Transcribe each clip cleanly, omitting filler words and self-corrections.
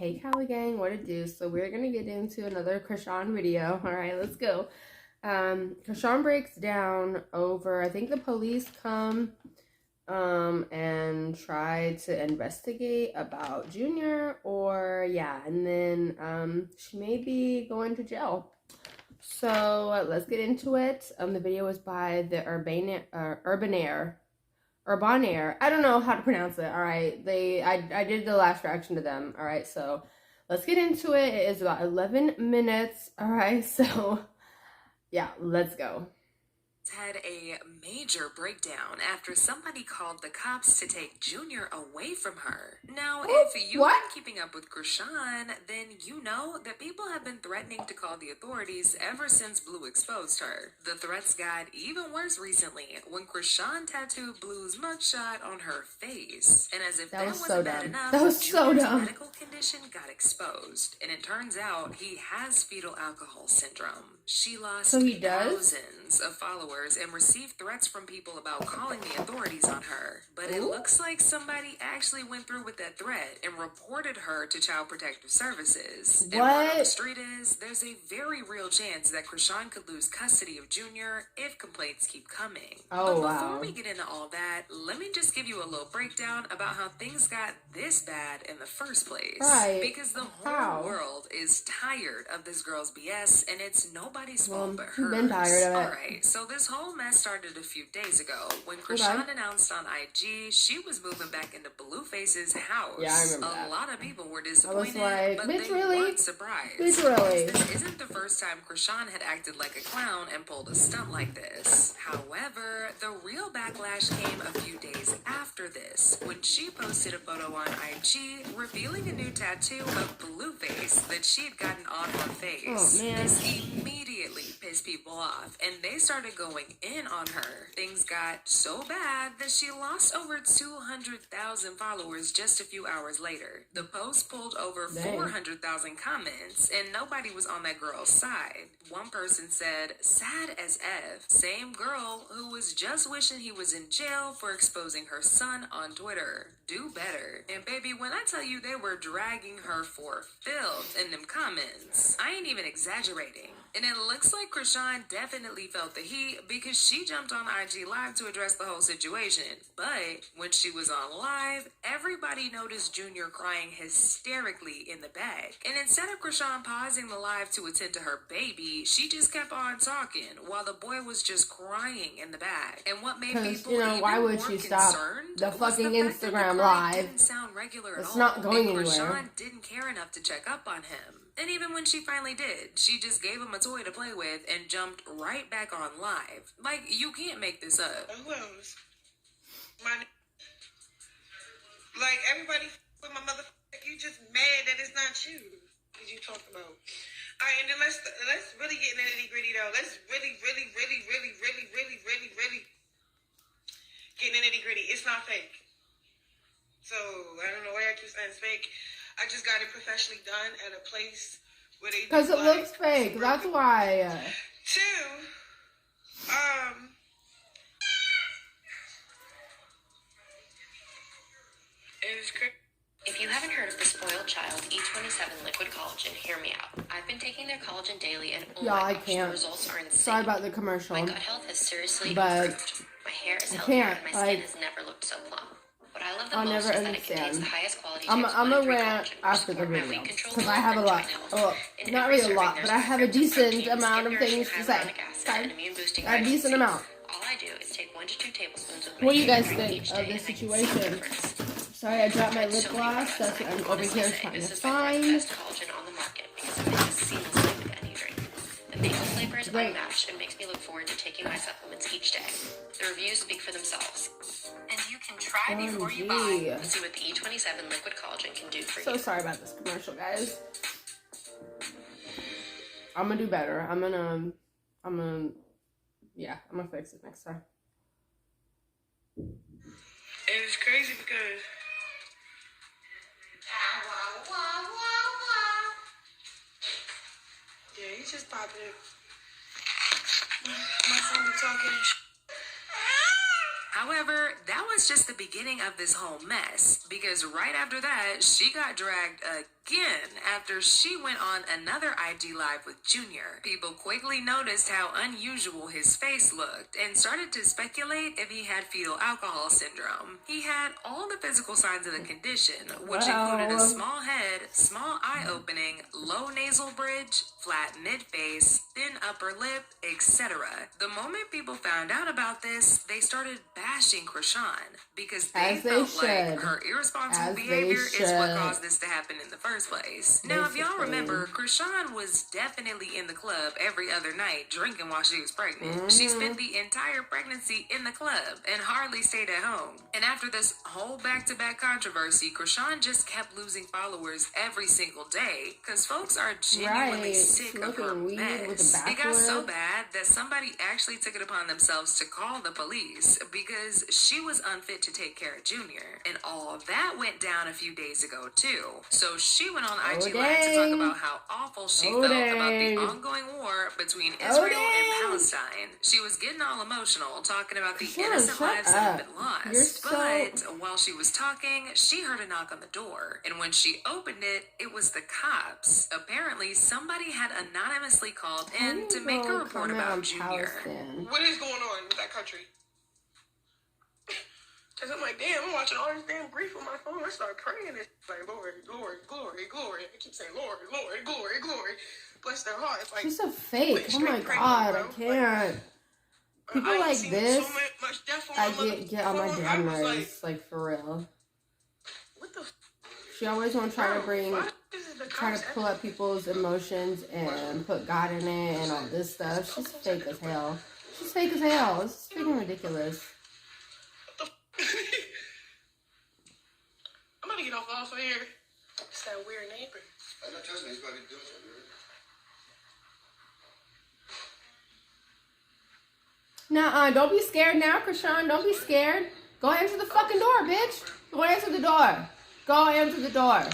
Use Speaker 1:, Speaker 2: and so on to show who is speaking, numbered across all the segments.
Speaker 1: Hey Cali gang, what it do? So we're gonna get into another Chrisean video. All right, let's go. Chrisean breaks down over, I think the police come and try to investigate about Junior, or yeah, and then she may be going to jail. So let's get into it. The video was by the Urban Air. I don't know how to pronounce it. All right, I did the last reaction to them. All right, so let's get into it. It is about 11 minutes. All right, so yeah, let's go.
Speaker 2: Had a major breakdown after somebody called the cops to take Junior away from her. Now, if you've been keeping up with Chrisean, then you know that people have been threatening to call the authorities ever since Blue exposed her. The threats got even worse recently when Chrisean tattooed Blue's mugshot on her face. And as if that wasn't bad enough, Junior's medical condition got exposed. And it turns out he has fetal alcohol syndrome. She lost thousands of followers and received threats from people about calling the authorities on her. But it looks like somebody actually went through with that threat and reported her to Child Protective Services. And word on the street is there's a very real chance that Chrisean could lose custody of Junior if complaints keep coming. But before we get into all that, let me just give you a little breakdown about how things got this bad in the first place. Because the whole world is tired of this girl's BS, and it's nobody's fault but hers.
Speaker 1: Been tired of it.
Speaker 2: Alright, so this whole mess started a few days ago when Chrisean announced on IG she was moving back into Blueface's house.
Speaker 1: Yeah, I remember that.
Speaker 2: A lot of people were disappointed, but they weren't surprised. This isn't the first time Chrisean had acted like a clown and pulled a stunt like this. However, the real backlash came a few days after this, when she posted a photo on IG revealing a new tattoo of Blueface that she had gotten on her face.
Speaker 1: Oh, man.
Speaker 2: This immediately pissed people off, and they started going in on her. Things got so bad that she lost over 200,000 followers just a few hours later. The post pulled over 400,000 comments, and nobody was on that girl's side. One person said, "Sad as F," same girl who was just wishing he was in jail for exposing her son on Twitter. Do better. And baby, when I tell you they were dragging her for filth in them comments, I ain't even exaggerating. And it looks like Chrisean definitely felt the heat because she jumped on IG Live to address the whole situation. But when she was on live, everybody noticed Junior crying hysterically in the back. And instead of Chrisean pausing the live to attend to her baby, she just kept on talking while the boy was just crying in the back. And what made people even
Speaker 1: why would
Speaker 2: more
Speaker 1: she stop the fucking Instagram live?
Speaker 2: Didn't sound regular at all.
Speaker 1: It's not going anywhere.
Speaker 2: Chrisean didn't care enough to check up on him. And even when she finally did, she just gave him a toy to play with and jumped right back on live. Like, you can't make this up.
Speaker 3: Who else? Like, everybody with my mother, you just mad that it's not you. Because you talked about. All right, and then let's really get into the nitty-gritty, though. Let's really get into the nitty-gritty. It's not fake. So, I don't know why I keep saying it's fake. I just got it professionally done at a place where they
Speaker 1: because it looks fake. That's why.
Speaker 3: Two, it's crazy.
Speaker 4: If you haven't heard of the Spoiled Child E27 Liquid Collagen, hear me out. I've been taking their collagen daily, and oh my gosh, the results are insane.
Speaker 1: Sorry about the commercial.
Speaker 4: My gut health has seriously improved. My hair is healthier, and my skin has never looked so plump. What I love the most is that it contains the highest quality
Speaker 1: I'm a rant after the video because I have a lot. Oh, not really a lot, but I have a decent amount of things to say. A decent amount.
Speaker 4: All I do is take 1 to 2 tablespoons of
Speaker 1: what do you guys think of this situation? Sorry, I dropped my lip gloss. That's what I'm over here trying to find.
Speaker 4: This is the best collagen on the market because it mixes seamlessly with any drink. The mango flavor is unmatched and makes me look forward to taking my supplements each day. The reviews speak for themselves. And you can try before you buy. Let's see what the E27 liquid collagen can do for you.
Speaker 1: So sorry about this commercial, guys. I'm gonna do better. I'm gonna fix it next time.
Speaker 3: It was crazy because yeah, he's just popping it. My son be talking.
Speaker 2: However, that was just the beginning of this whole mess, because right after that, she got dragged again after she went on another IG Live with Junior. People quickly noticed how unusual his face looked and started to speculate if he had fetal alcohol syndrome. He had all the physical signs of the condition, which included a small head, small eye opening, low nasal bridge, flat mid-face, thin upper lip, etc. The moment people found out about this, they started bashing Chrisean because they felt like her irresponsible behavior is what caused this to happen in the first place. Now, if y'all remember, Chrisean was definitely in the club every other night drinking while she was pregnant. She spent the entire pregnancy in the club and hardly stayed at home. And after this whole back-to-back controversy, Chrisean just kept losing followers every single day because folks are genuinely sick of her mess. It got so bad that somebody actually took it upon themselves to call the police because she was unfit to take care of Junior. And all that went down a few days ago too. So she went on IG Live to talk about how awful she felt about the ongoing war between Israel and Palestine. She was getting all emotional, talking about the innocent lives that have been lost. But while she was talking, she heard a knock on the door. And when she opened it, it was the cops. Apparently, somebody had anonymously called in to make a report about Junior.
Speaker 3: What is going on with that country? Because I'm like, damn, I'm watching all this damn grief on my phone. I start praying. It's like, Lord, glory, glory, glory. I keep saying, Lord, Lord, glory, glory. Bless their heart. It's like,
Speaker 1: she's so fake. Oh my God, I can't. People like this,
Speaker 3: so much death on
Speaker 1: I get on my damn nerves, like for real.
Speaker 3: What the?
Speaker 1: She always want to try to pull up people's emotions and put God in it and all this stuff. She's fake as hell. She's fake as hell. This is freaking ridiculous.
Speaker 3: I'm gonna get off of here. It's that weird neighbor.
Speaker 5: I'm not trusting he's about to do something.
Speaker 1: Nuh-uh, don't be scared now, Chrisean. Don't be scared. Go answer the fucking door, bitch. Go answer the door. Go answer the door.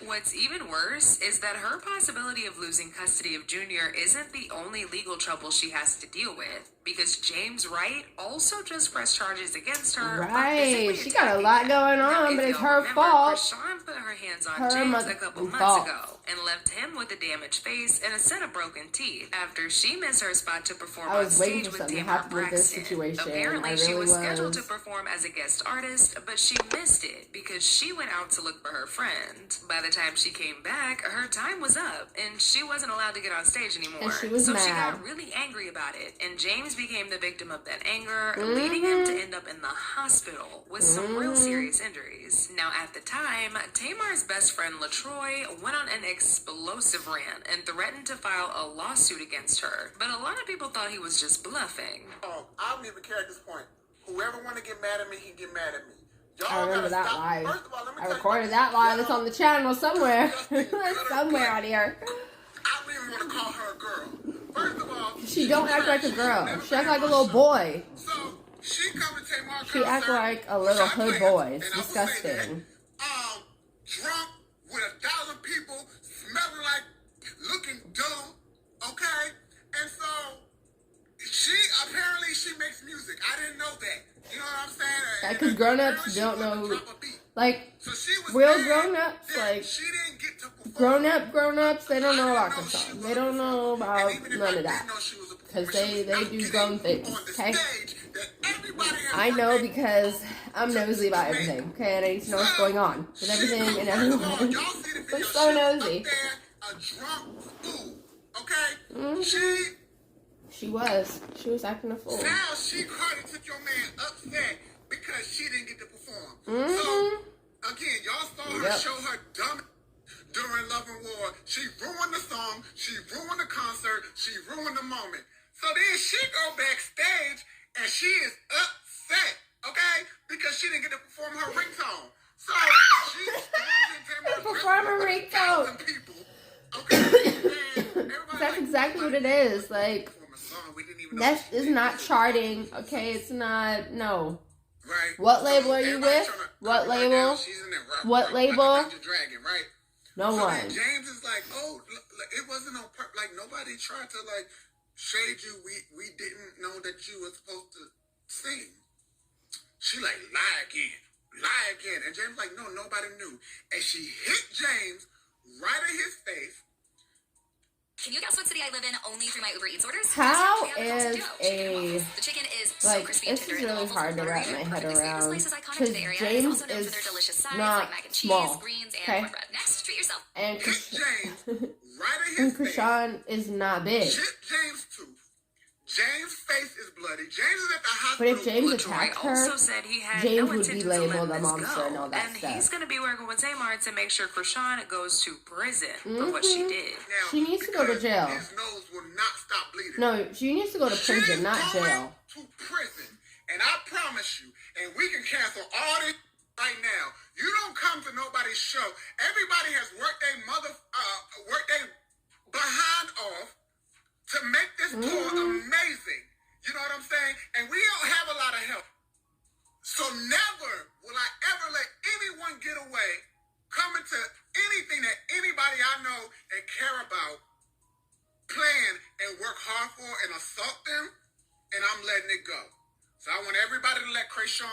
Speaker 2: What's even worse is that her possibility of losing custody of Junior isn't the only legal trouble she has to deal with, because James Wright also just pressed charges against her.
Speaker 1: Right, she got a lot going on, but it's her fault.
Speaker 2: Chrisean put her hands on James a couple months ago and left him with a damaged face and a set of broken teeth after she missed her spot to perform on stage with Tamar Braxton. Apparently, she was scheduled to perform as a guest artist, but she missed it because she went out to look for her friend. By the time she came back, her time was up, and she wasn't allowed to get on stage anymore.
Speaker 1: And she was mad.
Speaker 2: She got really angry about it, and James became the victim of that anger, leading him to end up in the hospital with some real serious injuries. Now, at the time, Tamar's best friend LaTroy went on an explosive rant and threatened to file a lawsuit against her, but a lot of people thought he was just bluffing.
Speaker 5: I don't even care at this point. Whoever want to get mad at me, he get mad at me.
Speaker 1: I remember that live. I recorded that live. It's on the channel somewhere. Somewhere out here.
Speaker 5: I don't even want to call her a girl. First of all,
Speaker 1: she don't act like a girl. She act like a little boy.
Speaker 5: So she come to take my
Speaker 1: She act like a little hood boy. It's disgusting.
Speaker 5: Drunk with 1,000 people, smelling like, looking dumb, okay? And so she makes music. I didn't know that. You know what I'm saying?
Speaker 1: Yeah, because grown-ups don't know, like, real grown-ups, like, grown-ups, they don't know about Chrisean. They don't know about none of that. Because they do grown things, okay? I know because I'm nosy about everything, okay? And I need to know what's going on with everything and everybody. I'm so nosy. She was acting a fool.
Speaker 5: Now she Cardi took your man upset because she didn't get to perform. So again, y'all saw her show her dumb during Love and War. She ruined the song, she ruined the concert, she ruined the moment. So then she go backstage and she is upset, okay? Because she didn't get to perform her ringtone. So she's
Speaker 1: perform her ringtone.
Speaker 5: People, okay?
Speaker 1: That's exactly what it is. Like, that is not charting, okay? It's not, no.
Speaker 5: Right.
Speaker 1: What label are you with? What label? What label? No one.
Speaker 5: James is like, oh, it wasn't on purpose. Like, nobody tried to, like, shade you. We didn't know that you were supposed to sing. She like, lie again. And James like, no, nobody knew. And she hit James right in his face.
Speaker 6: Can you guess what city I live in only through my Uber Eats orders?
Speaker 1: How
Speaker 6: We have
Speaker 1: is
Speaker 6: the
Speaker 1: a,
Speaker 6: The chicken is
Speaker 1: like,
Speaker 6: so crispy and
Speaker 1: this
Speaker 6: tender
Speaker 1: is
Speaker 6: and the
Speaker 1: really
Speaker 6: waffles
Speaker 1: hard to
Speaker 6: are
Speaker 1: wrap
Speaker 6: buttery
Speaker 1: my
Speaker 6: and
Speaker 1: head
Speaker 6: perfect.
Speaker 1: around,
Speaker 6: This place is iconic to
Speaker 1: because
Speaker 6: the area. It's
Speaker 1: James
Speaker 6: also known for
Speaker 1: is
Speaker 6: their delicious sides
Speaker 1: not
Speaker 6: like mac and cheese,
Speaker 1: small,
Speaker 6: greens, and
Speaker 1: okay?
Speaker 6: cornbread. Next, treat yourself.
Speaker 1: And
Speaker 5: Hit James right in
Speaker 1: and
Speaker 5: his face.
Speaker 1: Chrisean is not big.
Speaker 5: Chip James' tooth. James' face is bloody. James is at the
Speaker 1: But
Speaker 5: hospital.
Speaker 1: if James
Speaker 2: LaTroy
Speaker 1: attacked her,
Speaker 2: also said he had
Speaker 1: James
Speaker 2: no
Speaker 1: would be
Speaker 2: intention to
Speaker 1: labeled
Speaker 2: let
Speaker 1: a
Speaker 2: this
Speaker 1: monster and all
Speaker 2: go,
Speaker 1: that
Speaker 2: and
Speaker 1: stuff.
Speaker 2: he's going to be working with Tamar to make sure Chrisean goes to prison for what she did.
Speaker 5: Now,
Speaker 1: She needs to go to
Speaker 5: because
Speaker 1: jail.
Speaker 5: His nose will not stop bleeding.
Speaker 1: No, she needs to go to prison,
Speaker 5: She's
Speaker 1: not
Speaker 5: going
Speaker 1: jail.
Speaker 5: to prison, and I promise you, and we can cancel all this right now. You don't come to nobody's show. Everybody has worked their behind off to make this tour amazing. You know what I'm saying? And we don't have a lot of help. So never will I ever let anyone get away coming to anything that anybody I know and care about plan and work hard for and assault them, and I'm letting it go. So I want everybody to let Chrisean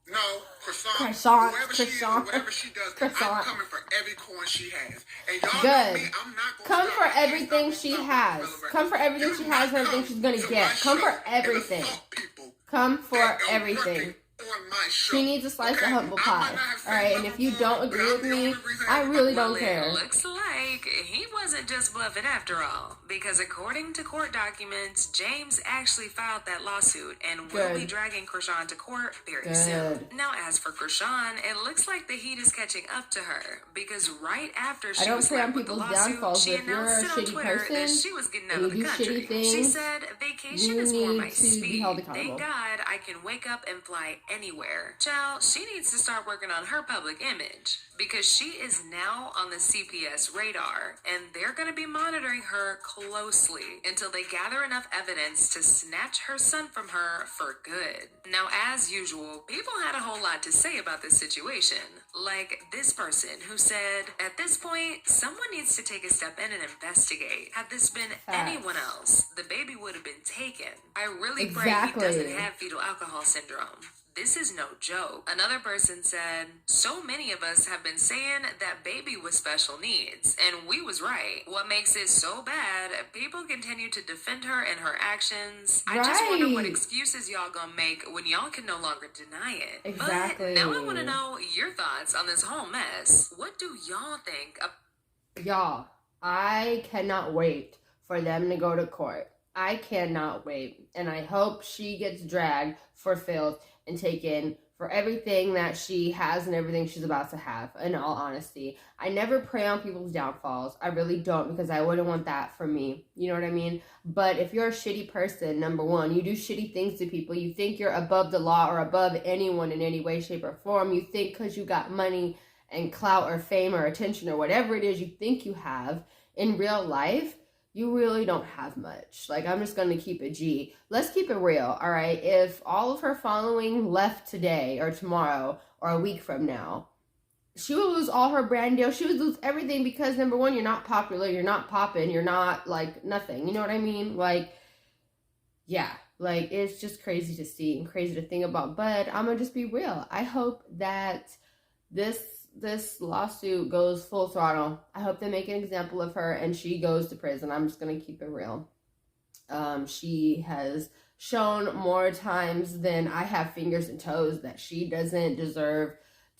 Speaker 5: whoever she is or whatever she does, I'm coming for every coin she has. And y'all know me, I'm not going to
Speaker 1: Come
Speaker 5: stop.
Speaker 1: for
Speaker 5: I can't
Speaker 1: everything
Speaker 5: stop
Speaker 1: she
Speaker 5: myself,
Speaker 1: has.
Speaker 5: Brother
Speaker 1: Come for everything
Speaker 5: Do
Speaker 1: she
Speaker 5: not
Speaker 1: has and everything
Speaker 5: come
Speaker 1: she's gonna
Speaker 5: to
Speaker 1: get.
Speaker 5: my
Speaker 1: Come for
Speaker 5: show and
Speaker 1: everything.
Speaker 5: assault people
Speaker 1: Come for
Speaker 5: that are
Speaker 1: everything.
Speaker 5: working on my show.
Speaker 1: She needs a slice
Speaker 5: Okay?
Speaker 1: of humble
Speaker 5: I
Speaker 1: pie.
Speaker 5: might not have said
Speaker 1: Alright, and if you
Speaker 5: nothing
Speaker 1: don't
Speaker 5: wrong,
Speaker 1: agree
Speaker 5: but
Speaker 1: with
Speaker 5: I'm the
Speaker 1: me,
Speaker 5: only reason
Speaker 1: I really don't
Speaker 2: Well,
Speaker 1: care.
Speaker 2: it looks like he wasn't just bluffing after all, because according to court documents, James actually filed that lawsuit and will be
Speaker 1: Good.
Speaker 2: dragging Chrisean to court very
Speaker 1: Good.
Speaker 2: soon. Now, as for Chrisean, it looks like the heat is catching up to her, because right after she
Speaker 1: don't
Speaker 2: was
Speaker 1: play on
Speaker 2: slapped with the
Speaker 1: people's
Speaker 2: lawsuit,
Speaker 1: downfalls,
Speaker 2: she
Speaker 1: but if you're
Speaker 2: announced
Speaker 1: a
Speaker 2: it on
Speaker 1: shitty
Speaker 2: Twitter that
Speaker 1: person
Speaker 2: she was getting out
Speaker 1: and
Speaker 2: of the
Speaker 1: you do
Speaker 2: country.
Speaker 1: shitty things,
Speaker 2: She said, "Vacation
Speaker 1: you
Speaker 2: is more
Speaker 1: need
Speaker 2: my
Speaker 1: to be
Speaker 2: speed.
Speaker 1: held accountable."
Speaker 2: Thank God I can wake up and fly anywhere." Child, she needs to start working on her public image, because she is now on the CPS radar, and they're going to be monitoring her closely until they gather enough evidence to snatch her son from her for good. Now, as usual, people had a whole lot to say about this situation. Like this person who said, "At this point, someone needs to take a step in and investigate. Had this been anyone else, the baby would have been taken. I really pray he doesn't have fetal alcohol syndrome. This is no joke." Another person said, "So many of us have been saying that baby was special needs, and we was right. What makes it so bad, people continue to defend her and her actions. I just wonder what excuses y'all gonna make when y'all can no longer deny it."
Speaker 1: Exactly.
Speaker 2: But now I want to know your thoughts on this whole mess. What do y'all think?
Speaker 1: Y'all, I cannot wait for them to go to court. I cannot wait. And I hope she gets dragged for filth and taken for everything that she has and everything she's about to have, in all honesty. I never prey on people's downfalls. I really don't, because I wouldn't want that for me. You know what I mean? But if you're a shitty person, number one, you do shitty things to people, you think you're above the law or above anyone in any way, shape, or form, you think because you got money and clout or fame or attention or whatever it is you think you have in real life, you really don't have much. Like, I'm just going to keep it G. Let's keep it real, all right? If all of her following left today or tomorrow or a week from now, she would lose all her brand deals. She would lose everything because, number one, you're not popular, you're not popping, you're not, like, nothing. You know what I mean? Like, yeah. Like, it's just crazy to see and crazy to think about. But I'm going to just be real. I hope that this lawsuit goes full throttle. I hope they make an example of her and she goes to prison. I'm just going to keep it real. She has shown more times than I have fingers and toes that she doesn't deserve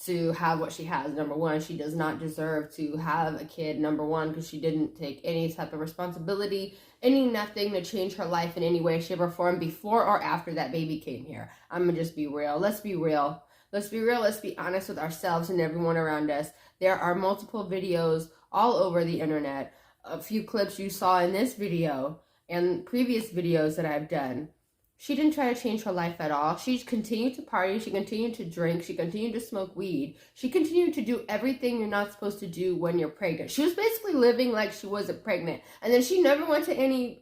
Speaker 1: to have what she has. Number one, she does not deserve to have a kid, number one, because she didn't take any type of responsibility, nothing to change her life in any way, shape, or form before or after that baby came here. I'm going to just be real. Let's be real. Let's be real. Let's be honest with ourselves and everyone around us. There are multiple videos all over the internet. A few clips you saw in this video and previous videos that I've done. She didn't try to change her life at all. She continued to party. She continued to drink. She continued to smoke weed. She continued to do everything you're not supposed to do when you're pregnant. She was basically living like she wasn't pregnant. And then she never went to any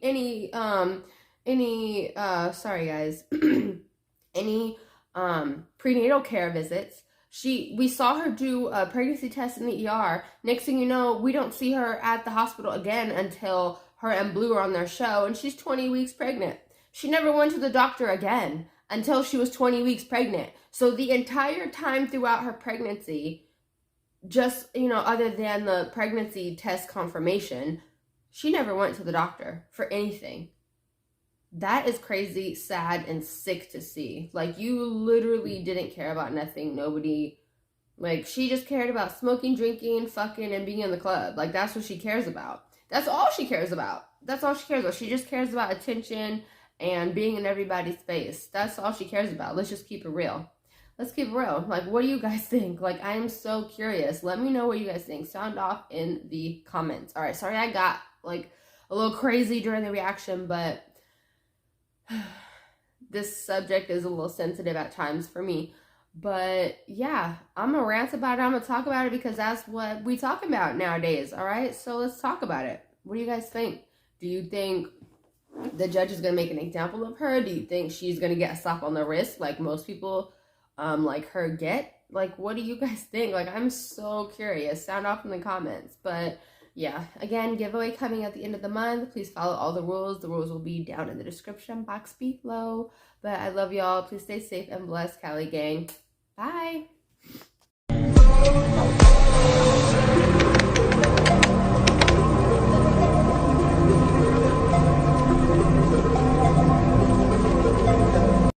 Speaker 1: prenatal care visits. We saw her do a pregnancy test in the ER. Next thing you know, we don't see her at the hospital again until her and Blue are on their show, and she's 20 weeks pregnant. She never went to the doctor again until she was 20 weeks pregnant. So the entire time throughout her pregnancy, just, you know, other than the pregnancy test confirmation, she never went to the doctor for anything. That is crazy, sad, and sick to see. Like, you literally didn't care about nothing. Nobody, like, she just cared about smoking, drinking, fucking, and being in the club. Like, that's what she cares about. That's all she cares about. That's all she cares about. She just cares about attention and being in everybody's face. That's all she cares about. Let's just keep it real. Let's keep it real. Like, what do you guys think? Like, I am so curious. Let me know what you guys think. Sound off in the comments. All right, sorry I got, like, a little crazy during the reaction, but this subject is a little sensitive at times for me. But, yeah, I'm going to rant about it. I'm going to talk about it because that's what we talk about nowadays, all right? So let's talk about it. What do you guys think? Do you think the judge is going to make an example of her? Do you think she's going to get a slap on the wrist like most people like her get? Like, what do you guys think? Like, I'm so curious. Sound off in the comments. But yeah, again, giveaway coming at the end of the month. Please follow all the rules. The rules will be down in the description box below. But I love y'all. Please stay safe and blessed, Cali gang. Bye.